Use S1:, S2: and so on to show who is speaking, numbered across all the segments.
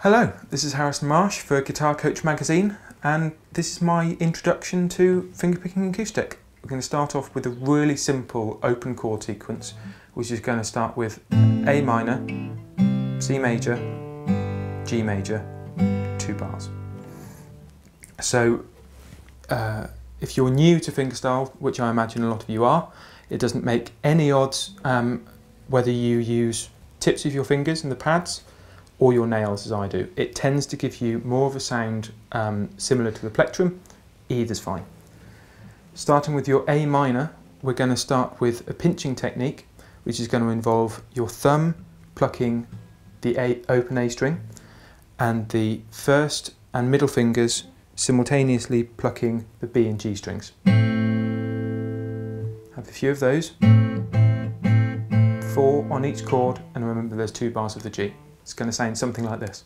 S1: Hello, this is Harrison Marsh for Guitar Coach magazine, and this is my introduction to fingerpicking acoustic. We're going to start off with a really simple open chord sequence, which is going to start with A minor, C major, G major, 2 bars. So if you're new to fingerstyle, which I imagine a lot of you are, it doesn't make any odds whether you use tips of your fingers and the pads or your nails as I do. It tends to give you more of a sound similar to the plectrum. Either's fine. Starting with your A minor, we're going to start with a pinching technique, which is going to involve your thumb plucking the open A string and the first and middle fingers simultaneously plucking the B and G strings. Have a few of those. 4 on each chord, and remember there's 2 bars of the G. It's going to sound something like this.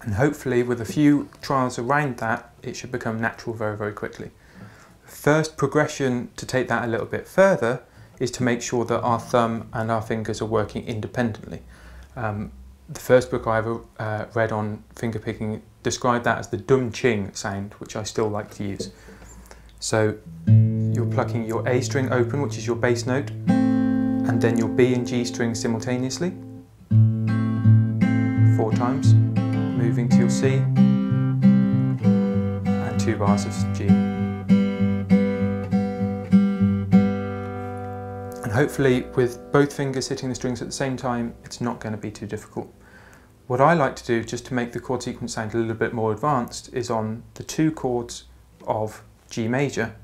S1: And hopefully with a few trials around that, it should become natural very, very quickly. First progression to take that a little bit further is to make sure that our thumb and our fingers are working independently. The first book I ever read on fingerpicking described that as the dum ching sound, which I still like to use. So you're plucking your A string open, which is your bass note, and then your B and G string simultaneously, 4 times, moving to your C, and 2 bars of G. And hopefully with both fingers hitting the strings at the same time, it's not going to be too difficult. What I like to do, just to make the chord sequence sound a little bit more advanced, is on the 2 chords of G major,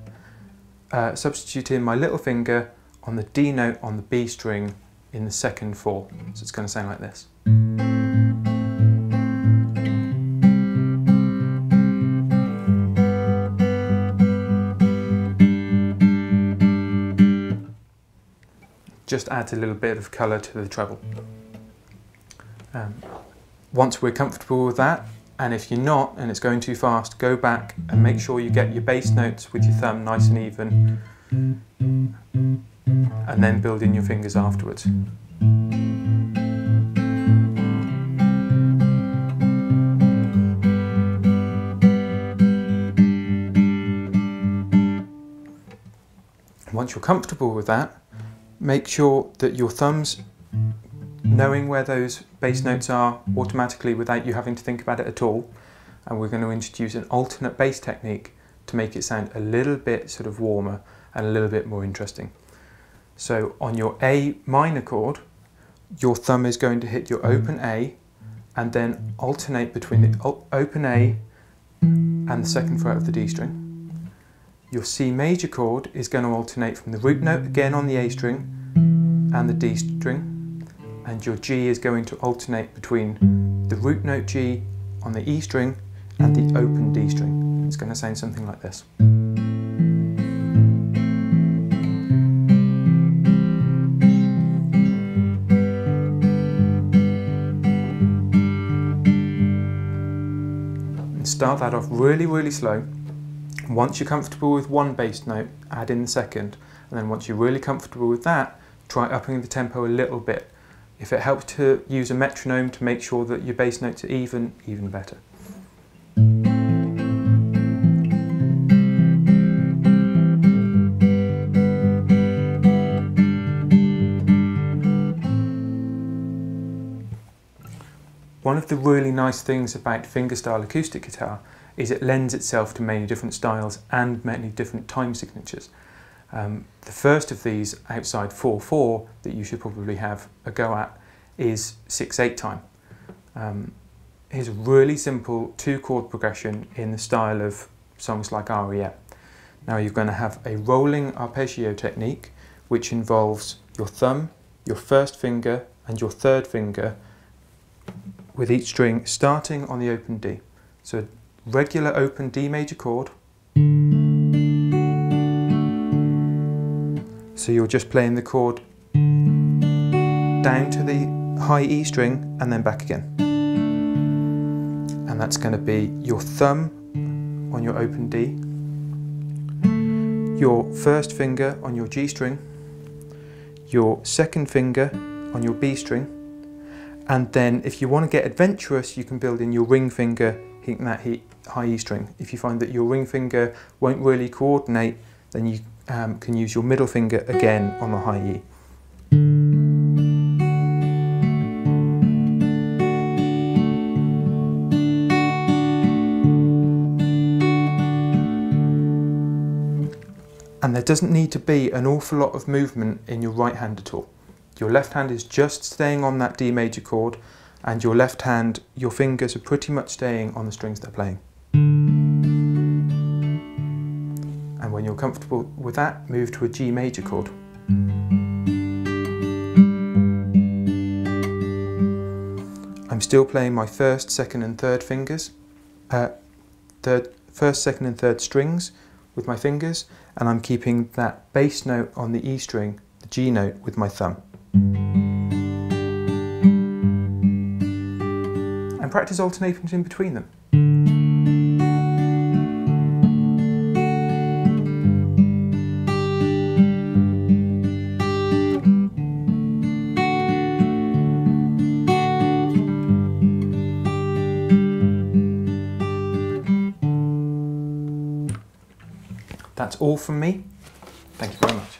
S1: substitute in my little finger on the D note on the B string in the second 4. So it's going to sound like this. Just adds a little bit of colour to the treble. Once we're comfortable with that, and if you're not and it's going too fast, go back and make sure you get your bass notes with your thumb nice and even, and then build in your fingers afterwards. Once you're comfortable with that, make sure that your thumbs knowing where those bass notes are automatically without you having to think about it at all. And we're going to introduce an alternate bass technique to make it sound a little bit sort of warmer and a little bit more interesting. So on your A minor chord, your thumb is going to hit your open A and then alternate between the open A and the second fret of the D string. Your C major chord is going to alternate from the root note again on the A string and the D string. And your G is going to alternate between the root note G on the E string and the open D string. It's going to sound something like this. And start that off really, really slow. Once you're comfortable with one bass note, add in the second. And then once you're really comfortable with that, try upping the tempo a little bit. If it helps to use a metronome to make sure that your bass notes are even better. One of the really nice things about fingerstyle acoustic guitar is it lends itself to many different styles and many different time signatures. The first of these, outside 4/4, that you should probably have a go at, is 6/8 time. Here's a really simple 2 chord progression in the style of songs like REM. Now you're going to have a rolling arpeggio technique, which involves your thumb, your first finger and your third finger with each string starting on the open D. So regular open D major chord. So you're just playing the chord down to the high E string and then back again. And that's going to be your thumb on your open D, your first finger on your G string, your second finger on your B string, and then if you want to get adventurous, you can build in your ring finger hitting that high E string. If you find that your ring finger won't really coordinate, then you can use your middle finger again on the high E. And there doesn't need to be an awful lot of movement in your right hand at all. Your left hand is just staying on that D major chord, and your left hand, your fingers are pretty much staying on the strings they're playing. And when you're comfortable with that, move to a G major chord. I'm still playing my first, second and third fingers, first, second and third strings with my fingers, and I'm keeping that bass note on the E string, the G note, with my thumb. And practice alternating in between them. That's all from me. Thank you very much.